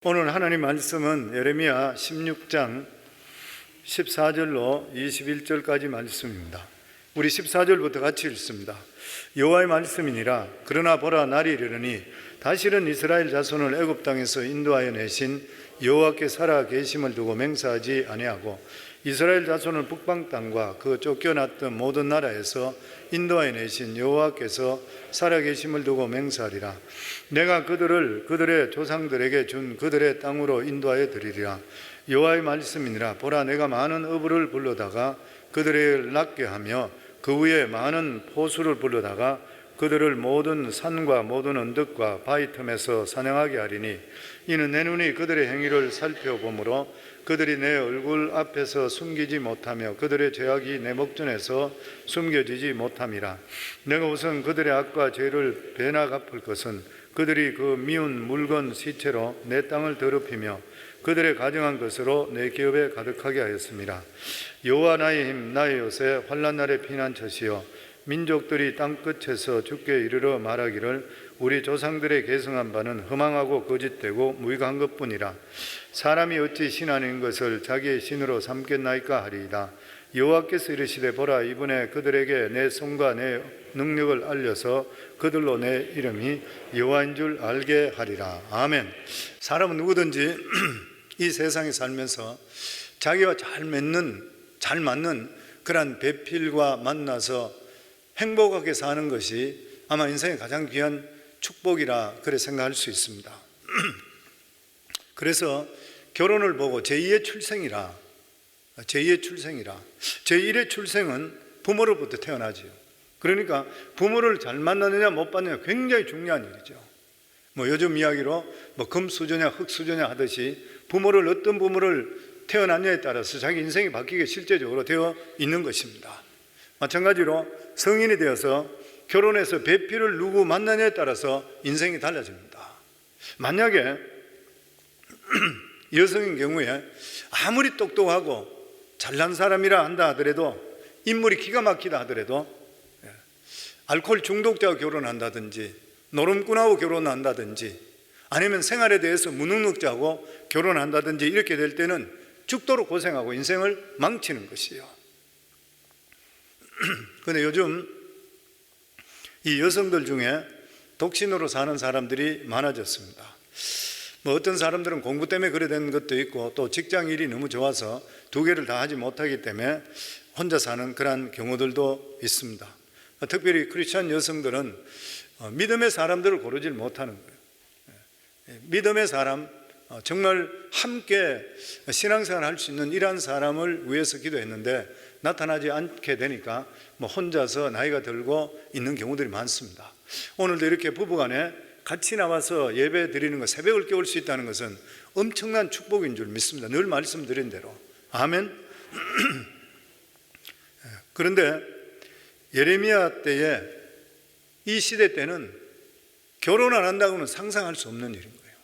오늘 하나님 말씀은 예레미야 16장 14절로 21절까지 말씀입니다. 우리 14절부터 같이 읽습니다. 여호와의 말씀이니라. 그러나 보라, 날이 이르니 다시는 이스라엘 자손을 애굽 땅에서 인도하여 내신 여호와께 살아 계심을 두고 맹세하지 아니하고 이스라엘 자손을 북방 땅과 그 쫓겨났던 모든 나라에서 인도하여 내신 여호와께서 살아 계심을 두고 맹세하리라. 내가 그들을 그들의 조상들에게 준 그들의 땅으로 인도하여 드리리라. 여호와의 말씀이니라. 보라, 내가 많은 어부를 불러다가 그들을 낫게 하며 그 위에 많은 포수를 불러다가 그들을 모든 산과 모든 언덕과 바위 틈에서 사냥하게 하리니 이는 내 눈이 그들의 행위를 살펴보므로 그들이 내 얼굴 앞에서 숨기지 못하며 그들의 죄악이 내 목전에서 숨겨지지 못함이라. 내가 우선 그들의 악과 죄를 배나 갚을 것은 그들이 그 미운 물건 시체로 내 땅을 더럽히며 그들의 가정한 것으로 내 기업에 가득하게 하였습니다. 여호와 나의 힘, 나의 요새, 환난 날의 피난처시여 민족들이 땅끝에서 주께 이르러 말하기를 우리 조상들의 계승한 바는 허망하고 거짓되고 무익한 것뿐이라. 사람이 어찌 신 아닌 것을 자기의 신으로 삼겠나이까 하리이다. 여호와께서 이르시되 보라, 이번에 그들에게 내 손과 내 능력을 알려서 그들로 내 이름이 여호와인 줄 알게 하리라. 아멘. 사람은 누구든지 이 세상에 살면서 자기와 잘 맞는 그런 배필과 만나서 행복하게 사는 것이 아마 인생의 가장 귀한 축복이라 그래 생각할 수 있습니다. 그래서 결혼을 보고 제2의 출생이라. 제1의 출생은 부모로부터 태어나지요. 그러니까 부모를 잘 만나느냐 못 만나느냐 굉장히 중요한 일이죠. 요즘 이야기로 금수저냐 흙수저냐 하듯이 어떤 부모를 태어났냐에 따라서 자기 인생이 바뀌게 실제적으로 되어 있는 것입니다. 마찬가지로 성인이 되어서 결혼해서 배필을 누구 만나냐에 따라서 인생이 달라집니다. 만약에 여성인 경우에 아무리 똑똑하고 잘난 사람이라 한다 하더라도, 인물이 기가 막히다 하더라도, 알코올 중독자와 결혼한다든지 노름꾼하고 결혼한다든지 아니면 생활에 대해서 무능력자하고 결혼한다든지 이렇게 될 때는 죽도록 고생하고 인생을 망치는 것이에요. 그런데 요즘 이 여성들 중에 독신으로 사는 사람들이 많아졌습니다. 어떤 사람들은 공부 때문에 그래 된 것도 있고 또 직장 일이 너무 좋아서 두 개를 다 하지 못하기 때문에 혼자 사는 그런 경우들도 있습니다. 특별히 크리스찬 여성들은 믿음의 사람들을 고르질 못하는 거예요. 믿음의 사람, 정말 함께 신앙생활을 할 수 있는 이러한 사람을 위해서 기도했는데 나타나지 않게 되니까 혼자서 나이가 들고 있는 경우들이 많습니다. 오늘도 이렇게 부부간에 같이 나와서 예배 드리는 것, 새벽을 깨울 수 있다는 것은 엄청난 축복인 줄 믿습니다. 늘 말씀드린 대로. 아멘. 그런데 예레미야 때에, 이 시대 때는 결혼 안 한다고는 상상할 수 없는 일인 거예요.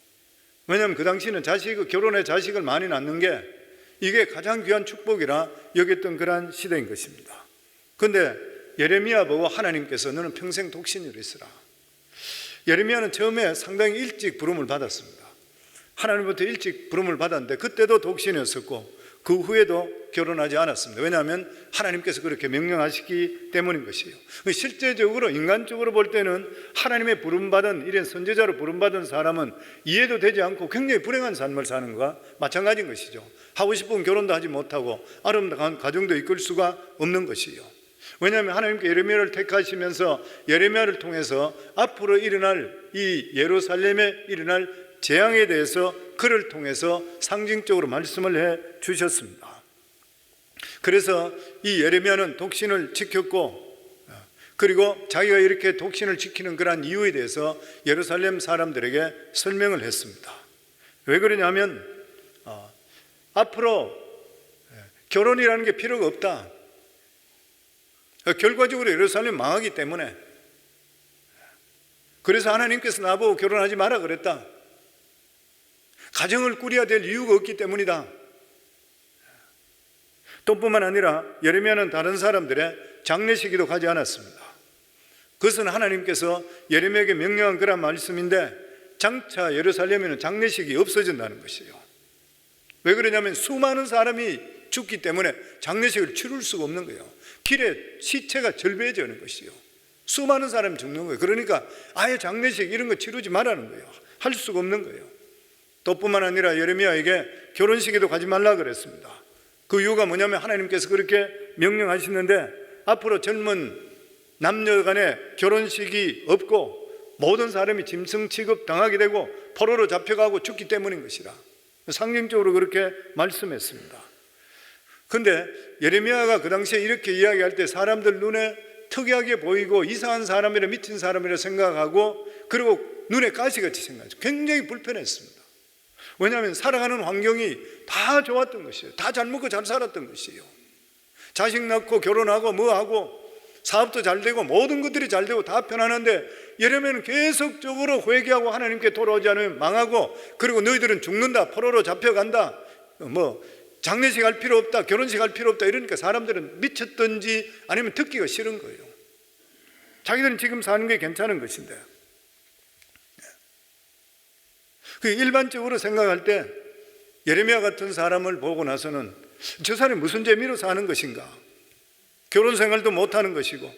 왜냐하면 그 당시는 결혼해 자식을 많이 낳는 게 이게 가장 귀한 축복이라 여겼던 그러한 시대인 것입니다. 그런데 예레미야 보고 하나님께서 너는 평생 독신으로 있으라. 예레미야는 처음에 상당히 일찍 부름을 받았습니다. 하나님부터 일찍 부름을 받았는데 그때도 독신이었었고 그 후에도 결혼하지 않았습니다. 왜냐하면 하나님께서 그렇게 명령하시기 때문인 것이에요. 실제적으로 인간적으로 볼 때는 하나님의 부름받은, 이런 선지자로 부름받은 사람은 이해도 되지 않고 굉장히 불행한 삶을 사는 것과 마찬가지인 것이죠. 하고 싶은 결혼도 하지 못하고 아름다운 가정도 이끌 수가 없는 것이에요. 왜냐하면 하나님께 예레미야를 택하시면서 예레미야를 통해서 앞으로 일어날 이 예루살렘에 일어날 재앙에 대해서 그를 통해서 상징적으로 말씀을 해 주셨습니다. 그래서 이 예레미야는 독신을 지켰고, 그리고 자기가 이렇게 독신을 지키는 그러한 이유에 대해서 예루살렘 사람들에게 설명을 했습니다. 왜 그러냐면 앞으로 결혼이라는 게 필요가 없다. 결과적으로 예루살렘 망하기 때문에. 그래서 하나님께서 나보고 결혼하지 마라 그랬다. 가정을 꾸려야 될 이유가 없기 때문이다. 또 뿐만 아니라 예레미야는 다른 사람들의 장례식에도 가지 않았습니다. 그것은 하나님께서 예레미야에게 명령한 그런 말씀인데 장차 예루살렘에는 장례식이 없어진다는 것이에요. 왜 그러냐면 수많은 사람이 죽기 때문에 장례식을 치룰 수가 없는 거예요. 길에 시체가 절배해지는 것이요. 수많은 사람이 죽는 거예요. 그러니까 아예 장례식 이런 거 치르지 말라는 거예요. 할 수가 없는 거예요. 또 뿐만 아니라 예레미야에게 결혼식에도 가지 말라 그랬습니다. 그 이유가 뭐냐면 하나님께서 그렇게 명령하시는데 앞으로 젊은 남녀 간에 결혼식이 없고 모든 사람이 짐승 취급 당하게 되고 포로로 잡혀가고 죽기 때문인 것이라 상징적으로 그렇게 말씀했습니다. 그런데 예레미야가 그 당시에 이렇게 이야기할 때 사람들 눈에 특이하게 보이고 이상한 사람이라 미친 사람이라 생각하고 그리고 눈에 가시같이 생각하죠. 굉장히 불편했습니다. 왜냐하면 살아가는 환경이 다 좋았던 것이에요. 다 잘 먹고 잘 살았던 것이에요. 자식 낳고 결혼하고 뭐하고 사업도 잘 되고 모든 것들이 잘 되고 다 편안한데 예레미야는 계속적으로 회개하고 하나님께 돌아오지 않으면 망하고 그리고 너희들은 죽는다, 포로로 잡혀간다, 뭐 장례식 할 필요 없다, 결혼식 할 필요 없다 이러니까 사람들은 미쳤던지 아니면 듣기가 싫은 거예요. 자기들은 지금 사는 게 괜찮은 것인데 그 일반적으로 생각할 때 예레미야 같은 사람을 보고 나서는 저 사람이 무슨 재미로 사는 것인가, 결혼 생활도 못하는 것이고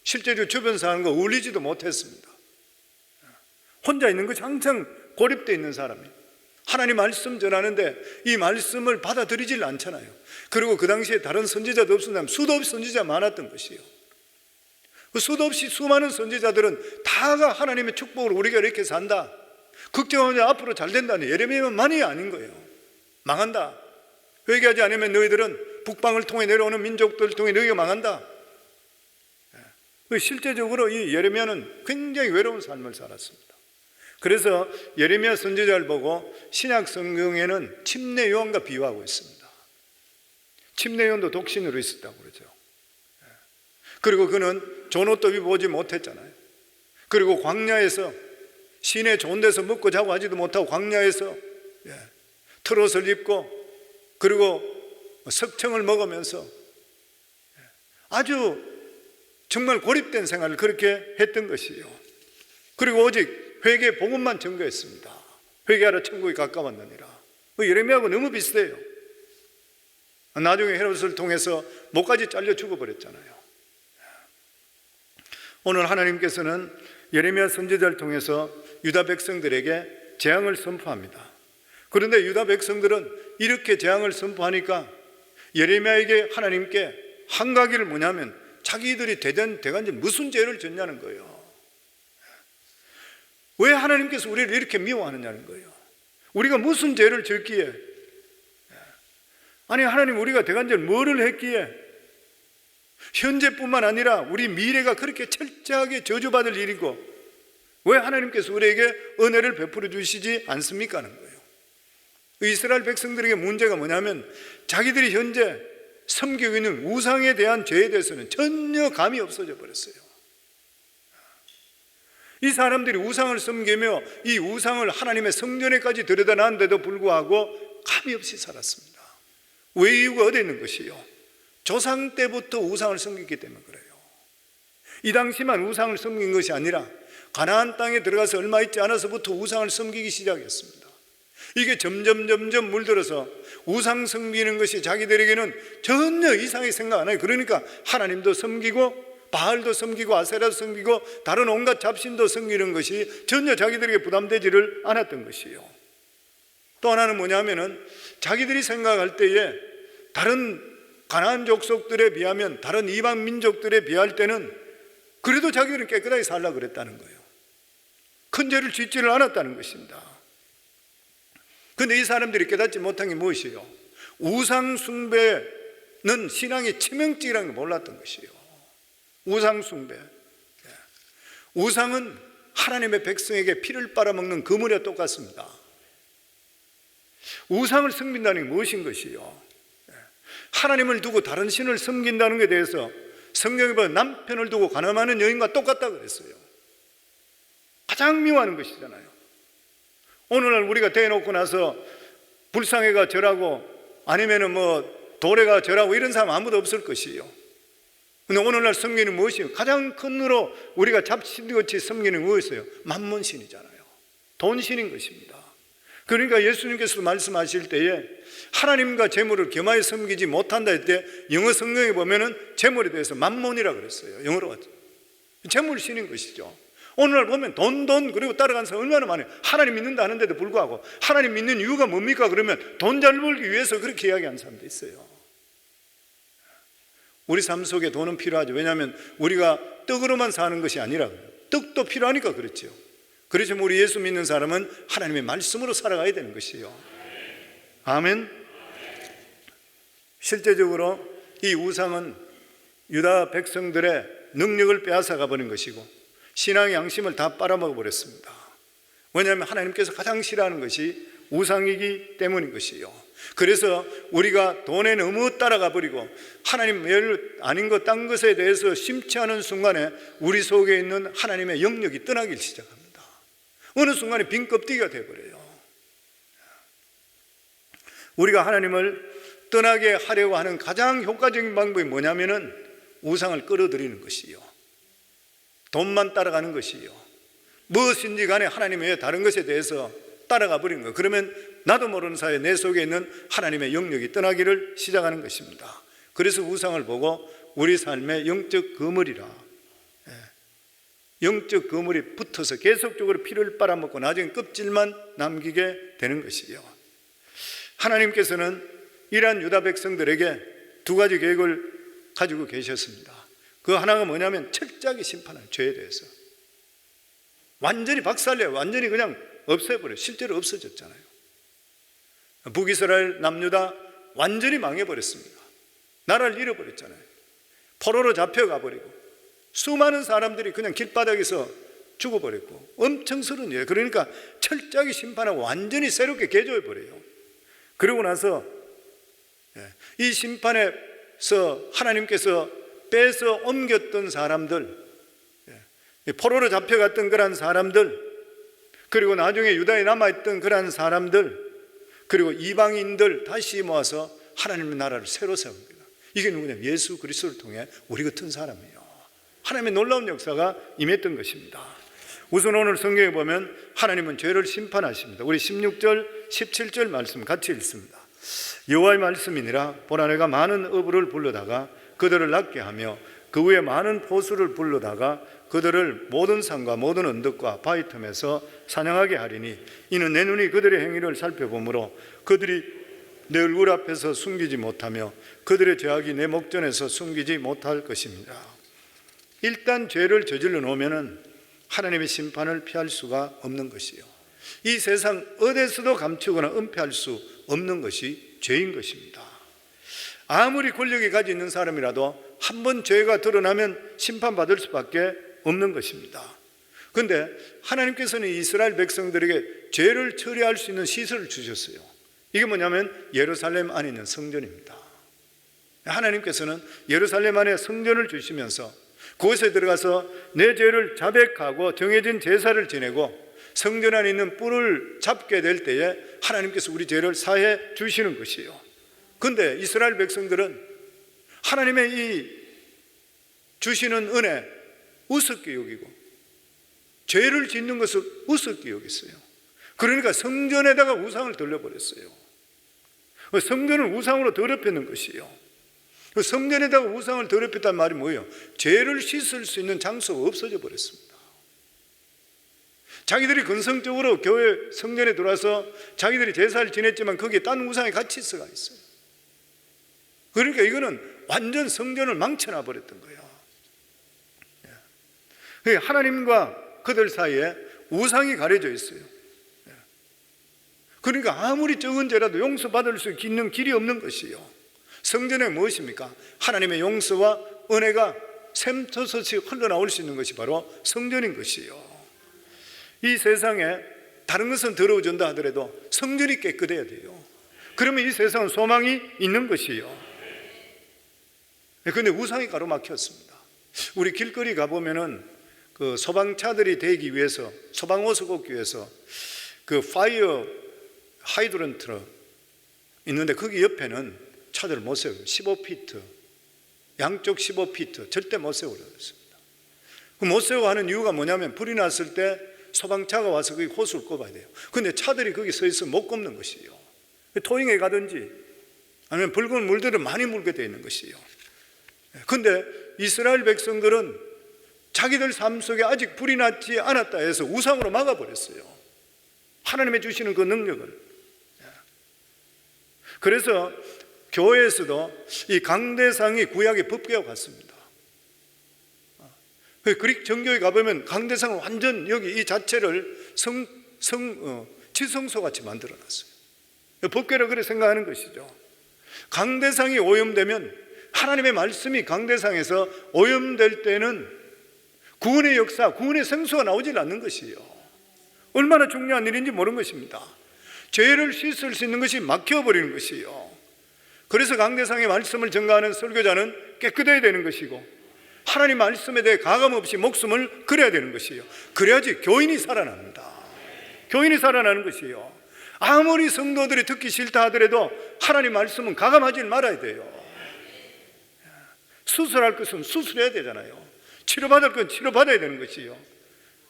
실제로 주변 사는 거 어울리지도 못했습니다. 혼자 있는 것이 항상 고립되어 있는 사람이 하나님 말씀 전하는데 이 말씀을 받아들이질 않잖아요. 그리고 그 당시에 다른 선지자도 없었다면 수도 없이 선지자가 많았던 것이에요. 그 수도 없이 수많은 선지자들은 다가 하나님의 축복으로 우리가 이렇게 산다, 걱정하지 앞으로 잘 된다니 예레미야만이 아닌 거예요. 망한다, 회개하지 않으면 너희들은 북방을 통해 내려오는 민족들을 통해 너희가 망한다. 실제적으로 이 예레미야는 굉장히 외로운 삶을 살았습니다. 그래서 예레미야 선지자를 보고 신약 성경에는 침례 요한과 비유하고 있습니다. 침례 요한도 독신으로 있었다고 그러죠. 그리고 그는 좋은 옷도 입어보지 못했잖아요. 그리고 광야에서 시내 좋은 데서 먹고 자고 하지도 못하고 광야에서 털옷을 입고 그리고 석청을 먹으면서 아주 정말 고립된 생활을 그렇게 했던 것이에요. 그리고 오직 회개 복음만 전거했습니다. 회개하라 천국이 가까웠느니라. 예레미야하고 너무 비슷해요. 나중에 헤롯을 통해서 목까지 잘려 죽어버렸잖아요. 오늘 하나님께서는 예레미야 선지자를 통해서 유다 백성들에게 재앙을 선포합니다. 그런데 유다 백성들은 이렇게 재앙을 선포하니까 예레미야에게 하나님께 한 가기를 뭐냐면 자기들이 대간지 무슨 죄를 졌냐는 거예요. 왜 하나님께서 우리를 이렇게 미워하느냐는 거예요. 우리가 무슨 죄를 졌기에, 아니 하나님 우리가 대간절 뭐를 했기에 현재뿐만 아니라 우리 미래가 그렇게 철저하게 저주받을 일이고 왜 하나님께서 우리에게 은혜를 베풀어 주시지 않습니까 하는 거예요. 이스라엘 백성들에게 문제가 뭐냐면 자기들이 현재 섬기고 있는 우상에 대한 죄에 대해서는 전혀 감이 없어져 버렸어요. 이 사람들이 우상을 섬기며 이 우상을 하나님의 성전에까지 들여다놨는데도 불구하고 감이 없이 살았습니다. 왜 이유가 어디에 있는 것이요? 조상 때부터 우상을 섬겼기 때문에 그래요. 이 당시만 우상을 섬긴 것이 아니라 가나안 땅에 들어가서 얼마 있지 않아서부터 우상을 섬기기 시작했습니다. 이게 점점 물들어서 우상 섬기는 것이 자기들에게는 전혀 이상하게 생각 안 해요. 그러니까 하나님도 섬기고 바알도 섬기고 아세라도 섬기고 다른 온갖 잡신도 섬기는 것이 전혀 자기들에게 부담되지를 않았던 것이에요. 또 하나는 뭐냐면은 자기들이 생각할 때에 다른 가나안 족속들에 비하면 다른 이방 민족들에 비할 때는 그래도 자기들은 깨끗하게 살려고 그랬다는 거예요. 큰 죄를 짓지를 않았다는 것입니다. 그런데 이 사람들이 깨닫지 못한 게 무엇이에요? 우상 숭배는 신앙의 치명적이라는 걸 몰랐던 것이에요. 우상 숭배, 우상은 하나님의 백성에게 피를 빨아먹는 그물과 똑같습니다. 우상을 섬긴다는 게 무엇인 것이요? 하나님을 두고 다른 신을 섬긴다는 것에 대해서 성경에 보면 남편을 두고 간음하는 여인과 똑같다 그랬어요. 가장 미워하는 것이잖아요. 오늘날 우리가 대놓고 나서 불상회가 절하고 아니면은 뭐 도래가 절하고 이런 사람 아무도 없을 것이에요. 근데 오늘날 섬기는 무엇이에요? 가장 큰으로 우리가 잡신같이 섬기는 무엇이에요? 만문신이잖아요. 돈 신인 것입니다. 그러니까 예수님께서 말씀하실 때에 하나님과 재물을 겸하여 섬기지 못한다 할 때 영어 성경에 보면은 재물에 대해서 만몬이라 그랬어요. 영어로 재물 신인 것이죠. 오늘날 보면 돈 그리고 따라가는 사람 얼마나 많아요. 하나님 믿는다 하는데도 불구하고 하나님 믿는 이유가 뭡니까? 그러면 돈 잘 벌기 위해서 그렇게 이야기하는 사람도 있어요. 우리 삶 속에 돈은 필요하죠. 왜냐하면 우리가 떡으로만 사는 것이 아니라 떡도 필요하니까 그렇죠. 그렇지만 우리 예수 믿는 사람은 하나님의 말씀으로 살아가야 되는 것이에요. 아멘. 실제적으로 이 우상은 유다 백성들의 능력을 빼앗아가 버린 것이고 신앙의 양심을 다 빨아먹어 버렸습니다. 왜냐하면 하나님께서 가장 싫어하는 것이 우상이기 때문인 것이에요. 그래서 우리가 돈에 너무 따라가 버리고 하나님 별 아닌 것 딴 것에 대해서 심취 하는 순간에 우리 속에 있는 하나님의 영역이 떠나기 시작합니다. 어느 순간에 빈 껍데기가 되어버려요. 우리가 하나님을 떠나게 하려고 하는 가장 효과적인 방법이 뭐냐면은 우상을 끌어들이는 것이요, 돈만 따라가는 것이요, 무엇인지 간에 하나님 외에 다른 것에 대해서 따라가 버리는 거예요. 그러면 나도 모르는 사이에 내 속에 있는 하나님의 영역이 떠나기를 시작하는 것입니다. 그래서 우상을 보고 우리 삶의 영적 거물이라, 영적 거물이 붙어서 계속적으로 피를 빨아먹고 나중에 껍질만 남기게 되는 것이요. 하나님께서는 이러한 유다 백성들에게 두 가지 계획을 가지고 계셨습니다. 그 하나가 뭐냐면 철저하게 심판하는 죄에 대해서 완전히 박살내요. 완전히 그냥 없애버려요. 실제로 없어졌잖아요. 북이스라엘 남유다 완전히 망해버렸습니다. 나라를 잃어버렸잖아요. 포로로 잡혀가 버리고 수많은 사람들이 그냥 길바닥에서 죽어버렸고 엄청스러운 일이에요. 그러니까 철저하게 심판하고 완전히 새롭게 개조해버려요. 그러고 나서 이 심판에서 하나님께서 빼서 옮겼던 사람들, 포로로 잡혀갔던 그런 사람들, 그리고 나중에 유다에 남아있던 그런 사람들, 그리고 이방인들 다시 모아서 하나님의 나라를 새로 세웁니다. 이게 누구냐면 예수 그리스도를 통해 우리 같은 사람이에요. 하나님의 놀라운 역사가 임했던 것입니다. 우선 오늘 성경에 보면 하나님은 죄를 심판하십니다. 우리 16절 17절 말씀 같이 읽습니다. 여호와의 말씀이니라 보라 내가 많은 어부를 불러다가 그들을 낫게 하며 그 후에 많은 포수를 불러다가 그들을 모든 산과 모든 언덕과 바위 틈에서 사냥하게 하리니 이는 내 눈이 그들의 행위를 살펴보므로 그들이 내 얼굴 앞에서 숨기지 못하며 그들의 죄악이 내 목전에서 숨기지 못할 것입니다. 일단 죄를 저질러 놓으면 하나님의 심판을 피할 수가 없는 것이요, 이 세상 어디서도 감추거나 은폐할 수 없는 것이 죄인 것입니다. 아무리 권력이 가지고 있는 사람이라도 한 번 죄가 드러나면 심판받을 수밖에 없는 것입니다. 그런데 하나님께서는 이스라엘 백성들에게 죄를 처리할 수 있는 시설을 주셨어요. 이게 뭐냐면 예루살렘 안에 있는 성전입니다. 하나님께서는 예루살렘 안에 성전을 주시면서 그곳에 들어가서 내 죄를 자백하고 정해진 제사를 지내고 성전 안에 있는 뿔을 잡게 될 때에 하나님께서 우리 죄를 사해 주시는 것이에요. 그런데 이스라엘 백성들은 하나님의 이 주시는 은혜 우습게 여기고 죄를 짓는 것을 우습게 여겼어요. 그러니까 성전에다가 우상을 돌려버렸어요. 성전을 우상으로 더럽히는 것이에요. 성전에다가 우상을 더럽혔단 말이 뭐예요? 죄를 씻을 수 있는 장소가 없어져 버렸습니다. 자기들이 근성적으로 교회 성전에 들어와서 자기들이 제사를 지냈지만 거기에 딴 우상이 같이 있어가 있어요. 그러니까 이거는 완전 성전을 망쳐놔 버렸던 거예요. 하나님과 그들 사이에 우상이 가려져 있어요. 그러니까 아무리 적은 죄라도 용서받을 수 있는 길이 없는 것이에요. 성전에 무엇입니까? 하나님의 용서와 은혜가 샘터서치 흘러나올 수 있는 것이 바로 성전인 것이에요. 이 세상에 다른 것은 더러워진다 하더라도 성전이 깨끗해야 돼요. 그러면 이 세상은 소망이 있는 것이에요. 그런데 우상이 가로막혔습니다. 우리 길거리 가보면은 그 소방차들이 되기 위해서, 소방호수 꽂기 위해서 그 파이어 하이드런트로 있는데 거기 옆에는 차들을 못 세워요. 15피트, 양쪽 15피트 절대 못 세우려 했습니다. 그 못 세우고 하는 이유가 뭐냐면 불이 났을 때 소방차가 와서 거기 호수를 꼽아야 돼요. 근데 차들이 거기 서 있으면 못 꼽는 것이요. 토잉에 가든지 아니면 붉은 물들을 많이 물게 되어 있는 것이요. 근데 이스라엘 백성들은 자기들 삶 속에 아직 불이 났지 않았다 해서 우상으로 막아버렸어요. 하나님의 주시는 그 능력을. 그래서 교회에서도 이 강대상이 구약의 법궤와 같습니다. 그리스 정교에 가보면 강대상은 완전 여기 이 자체를 지성소 같이 만들어 놨어요. 법궤를 그렇게 생각하는 것이죠. 강대상이 오염되면, 하나님의 말씀이 강대상에서 오염될 때는 구원의 역사, 구원의 생수가 나오질 않는 것이에요. 얼마나 중요한 일인지 모르는 것입니다. 죄를 씻을 수 있는 것이 막혀버리는 것이에요. 그래서 강대상의 말씀을 전가하는 설교자는 깨끗해야 되는 것이고, 하나님 말씀에 대해 가감없이 목숨을 걸어야 되는 것이에요. 그래야지 교인이 살아납니다. 교인이 살아나는 것이에요. 아무리 성도들이 듣기 싫다 하더라도 하나님 말씀은 가감하지 말아야 돼요. 수술할 것은 수술해야 되잖아요. 치료받을 건 치료받아야 되는 것이에요.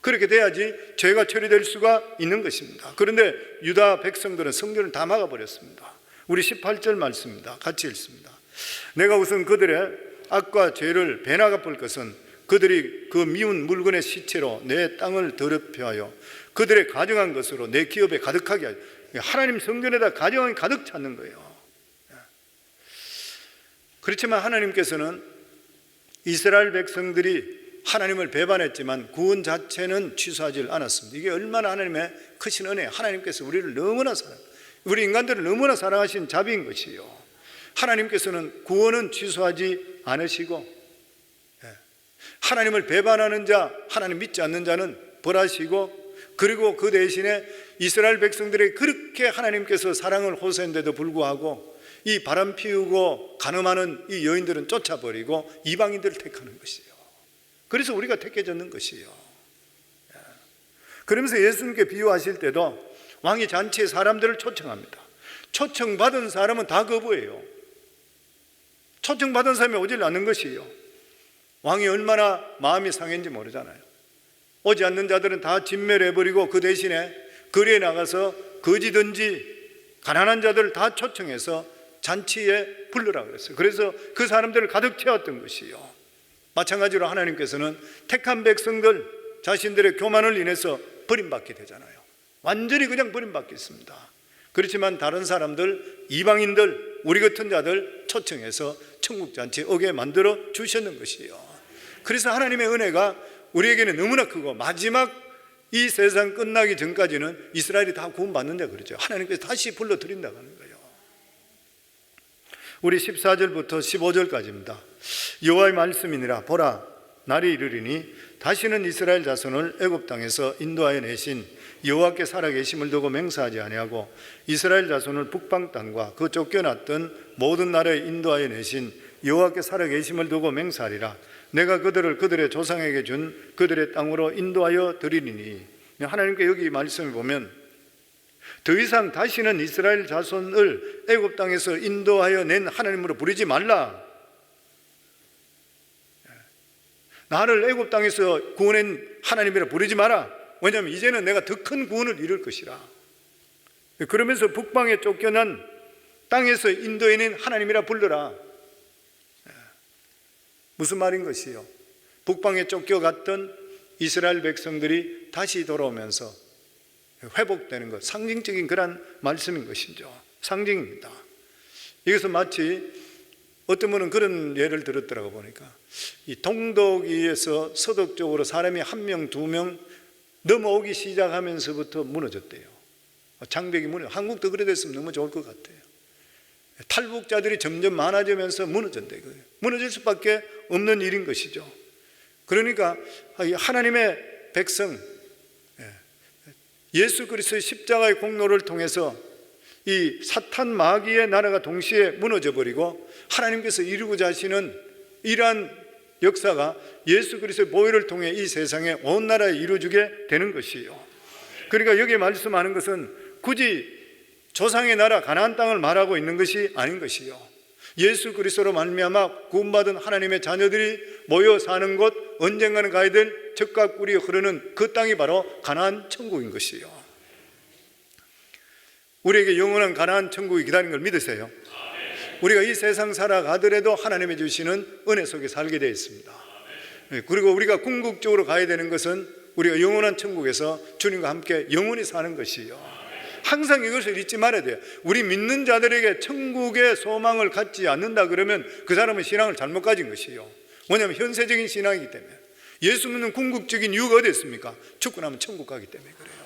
그렇게 돼야지 죄가 처리될 수가 있는 것입니다. 그런데 유다 백성들은 성전을 다 막아버렸습니다. 우리 18절 말씀입니다. 같이 읽습니다. 내가 우선 그들의 악과 죄를 배나 갚을 것은 그들이 그 미운 물건의 시체로 내 땅을 더럽혀 하여 그들의 가정한 것으로 내 기업에 가득하게 하여. 하나님 성전에다 가정이 가득 찼는 거예요. 그렇지만 하나님께서는 이스라엘 백성들이 하나님을 배반했지만 구원 자체는 취소하지 않았습니다. 이게 얼마나 하나님의 크신 은혜예요. 하나님께서 우리를 너무나 우리 인간들을 너무나 사랑하신 자비인 것이요. 하나님께서는 구원은 취소하지 않으시고, 하나님을 배반하는 자, 하나님 믿지 않는 자는 벌하시고, 그리고 그 대신에 이스라엘 백성들에게 그렇게 하나님께서 사랑을 호소했는데도 불구하고 이 바람 피우고 간음하는 이 여인들은 쫓아버리고 이방인들을 택하는 것이에요. 그래서 우리가 택해졌는 것이에요. 그러면서 예수님께 비유하실 때도 왕이 잔치에 사람들을 초청합니다. 초청받은 사람은 다 거부해요. 초청받은 사람이 오질 않는 것이에요. 왕이 얼마나 마음이 상했는지 모르잖아요. 오지 않는 자들은 다 진멸해버리고 그 대신에 거리에 나가서 거지든지 가난한 자들을 다 초청해서 잔치에 불러라 그랬어요. 그래서 그 사람들을 가득 채웠던 것이요. 마찬가지로 하나님께서는 택한 백성들 자신들의 교만을 인해서 버림받게 되잖아요. 완전히 그냥 버림받겠습니다. 그렇지만 다른 사람들, 이방인들, 우리 같은 자들 초청해서 천국 잔치에 오게 만들어 주셨는 것이에요. 그래서 하나님의 은혜가 우리에게는 너무나 크고, 마지막 이 세상 끝나기 전까지는 이스라엘이 다 구원받는다 그러죠. 하나님께서 다시 불러드린다고 하는 거예요. 우리 14절부터 15절까지입니다. 여호와의 말씀이니라. 보라, 날이 이르리니 다시는 이스라엘 자손을 애굽 땅에서 인도하여 내신 여호와께 살아계심을 두고 맹세하지 아니하고 이스라엘 자손을 북방 땅과 그 쫓겨났던 모든 나라에 인도하여 내신 여호와께 살아계심을 두고 맹세하리라. 내가 그들을 그들의 조상에게 준 그들의 땅으로 인도하여 드리리니. 하나님께 여기 말씀을 보면 더 이상 다시는 이스라엘 자손을 애굽 땅에서 인도하여 낸 하나님으로 부르지 말라. 나를 애굽 땅에서 구원한 하나님이라 부르지 마라. 왜냐하면 이제는 내가 더 큰 구원을 이룰 것이라. 그러면서 북방에 쫓겨난 땅에서 인도해낸 하나님이라 불러라. 무슨 말인 것이요? 북방에 쫓겨갔던 이스라엘 백성들이 다시 돌아오면서 회복되는 것, 상징적인 그런 말씀인 것이죠. 상징입니다. 이것은 마치 어떤 분은 그런 예를 들었더라고 보니까 이 동독에서 서독 쪽으로 사람이 1명, 2명 넘어오기 시작하면서부터 무너졌대요. 장벽이 한국도 그래 됐으면 너무 좋을 것 같아요. 탈북자들이 점점 많아지면서 무너졌대. 무너질 수밖에 없는 일인 것이죠. 그러니까 하나님의 백성, 예수 그리스도의 십자가의 공로를 통해서 이 사탄 마귀의 나라가 동시에 무너져 버리고 하나님께서 이루고자 하시는 이러한 역사가 예수 그리스도의 보혈을 통해 이 세상에 온 나라에 이루어지게 되는 것이에요. 그러니까 여기에 말씀하는 것은 굳이 조상의 나라 가나안 땅을 말하고 있는 것이 아닌 것이요. 예수 그리스도로 말미암아 구원받은 하나님의 자녀들이 모여 사는 곳, 언젠가는 가야 될 젖과 꿀이 흐르는 그 땅이 바로 가나안 천국인 것이요. 우리에게 영원한 가나안 천국이 기다리는 걸 믿으세요? 우리가 이 세상 살아가더라도 하나님이 주시는 은혜 속에 살게 되어 있습니다. 그리고 우리가 궁극적으로 가야 되는 것은 우리가 영원한 천국에서 주님과 함께 영원히 사는 것이요. 항상 이것을 잊지 말아야 돼요. 우리 믿는 자들에게 천국의 소망을 갖지 않는다 그러면 그 사람은 신앙을 잘못 가진 것이요. 왜냐하면 현세적인 신앙이기 때문에. 예수 믿는 궁극적인 이유가 어디 있습니까? 죽고 나면 천국 가기 때문에 그래요.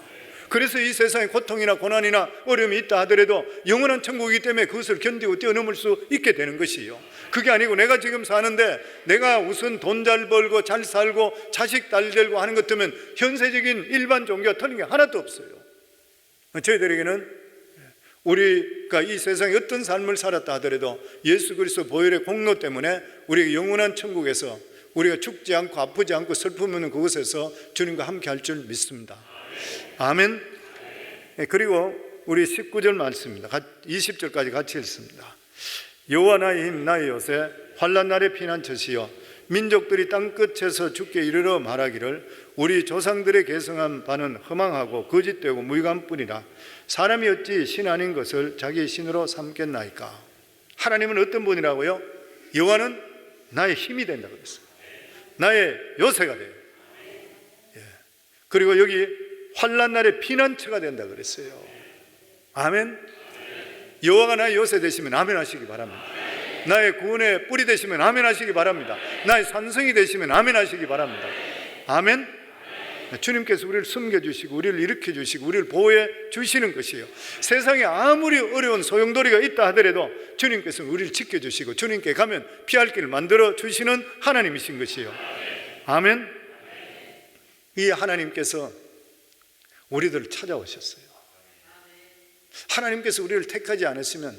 그래서 이 세상에 고통이나 고난이나 어려움이 있다 하더라도 영원한 천국이기 때문에 그것을 견디고 뛰어넘을 수 있게 되는 것이요. 그게 아니고 내가 지금 사는데 내가 우선 돈 잘 벌고 잘 살고 자식 잘 데리고 하는 것 때문에 현세적인 일반 종교가 틀린 게 하나도 없어요. 저희들에게는 우리가 이 세상에 어떤 삶을 살았다 하더라도 예수 그리스도 보혈의 공로 때문에 우리가 영원한 천국에서 우리가 죽지 않고 아프지 않고 슬픔 없는 그곳에서 주님과 함께 할 줄 믿습니다. 아멘. 그리고 우리 19절 말씀입니다. 20절까지 같이 읽습니다. 여호와 나의 힘 나의 요새 환난 날의 피난처시여 민족들이 땅끝에서 주께 이르러 말하기를 우리 조상들의 계승한 바는 허망하고 거짓되고 무익함뿐이라 사람이 어찌 신 아닌 것을 자기 신으로 삼겠나이까. 하나님은 어떤 분이라고요? 여호와는 나의 힘이 된다고 그랬어요. 나의 요새가 돼요. 그리고 여기 환난 날의 피난처가 된다고 그랬어요. 아멘. 여호와가 나의 요새 되시면 아멘 하시기 바랍니다. 나의 구원의 뿌리 되시면 아멘 하시기 바랍니다. 나의 산성이 되시면 아멘 하시기 바랍니다. 아멘. 주님께서 우리를 숨겨주시고 우리를 일으켜주시고 우리를 보호해 주시는 것이에요. 세상에 아무리 어려운 소용돌이가 있다 하더라도 주님께서 우리를 지켜주시고 주님께 가면 피할 길을 만들어 주시는 하나님이신 것이에요. 아멘. 이 하나님께서 우리들을 찾아오셨어요. 하나님께서 우리를 택하지 않으시면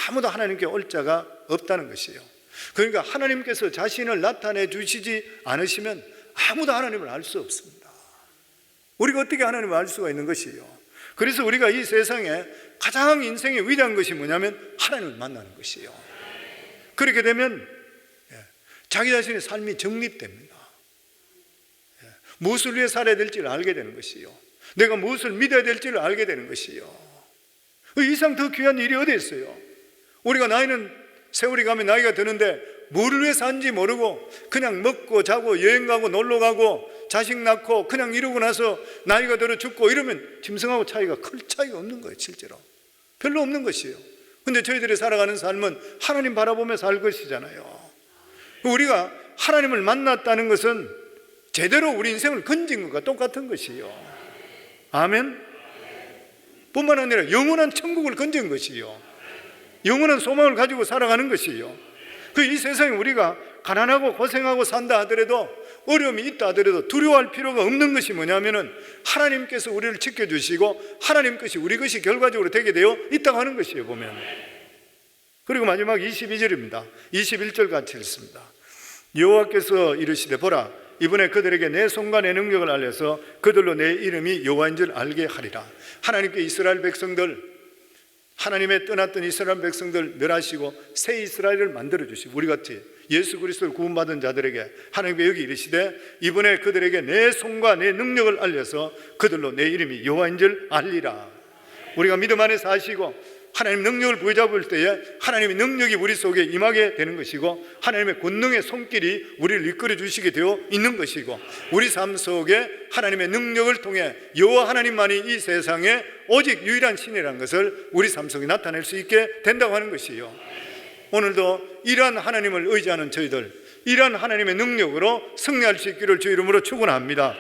아무도 하나님께 올 자가 없다는 것이에요. 그러니까 하나님께서 자신을 나타내 주시지 않으시면 아무도 하나님을 알 수 없습니다. 우리가 어떻게 하나님을 알 수가 있는 것이에요. 그래서 우리가 이 세상에 가장 인생의 위대한 것이 뭐냐면 하나님을 만나는 것이에요. 그렇게 되면 자기 자신의 삶이 정립됩니다. 무엇을 위해 살아야 될지를 알게 되는 것이요. 내가 무엇을 믿어야 될지를 알게 되는 것이요. 그 이상 더 귀한 일이 어디 있어요? 우리가 세월이 가면 나이가 드는데 뭐를 위해 사는지 모르고 그냥 먹고 자고 여행 가고 놀러 가고 자식 낳고 그냥 이러고 나서 나이가 들어 죽고 이러면 짐승하고 클 차이가 없는 거예요. 실제로 별로 없는 것이에요. 근데 저희들이 살아가는 삶은 하나님 바라보며 살 것이잖아요. 우리가 하나님을 만났다는 것은 제대로 우리 인생을 건진 것과 똑같은 것이에요. 아멘. 뿐만 아니라 영원한 천국을 건진 것이에요. 영원한 소망을 가지고 살아가는 것이에요. 이 세상에 우리가 가난하고 고생하고 산다 하더라도 어려움이 있다 하더라도 두려워할 필요가 없는 것이 뭐냐면은 하나님께서 우리를 지켜주시고 하나님 것이 우리 것이 결과적으로 되게 되어 있다고 하는 것이에요. 보면. 그리고 마지막 22절입니다 21절 같이 읽습니다. 여호와께서 이르시되 보라 이번에 그들에게 내 손과 내 능력을 알려서 그들로 내 이름이 여호와인 줄 알게 하리라. 하나님께 이스라엘 백성들, 하나님의 떠났던 이스라엘 백성들 멸하시고 새 이스라엘을 만들어주시고 우리같이 예수 그리스도를 구원받은 자들에게 하나님께 여기 이르시되 이번에 그들에게 내 손과 내 능력을 알려서 그들로 내 이름이 여호와인 줄 알리라. 우리가 믿음 안에 사시고 하나님 능력을 부여잡을 때에 하나님의 능력이 우리 속에 임하게 되는 것이고 하나님의 권능의 손길이 우리를 이끌어 주시게 되어 있는 것이고 우리 삶 속에 하나님의 능력을 통해 여호와 하나님만이 이 세상에 오직 유일한 신이라는 것을 우리 삶 속에 나타낼 수 있게 된다고 하는 것이에요. 오늘도 이러한 하나님을 의지하는 저희들, 이러한 하나님의 능력으로 승리할 수 있기를 주 이름으로 축원합니다.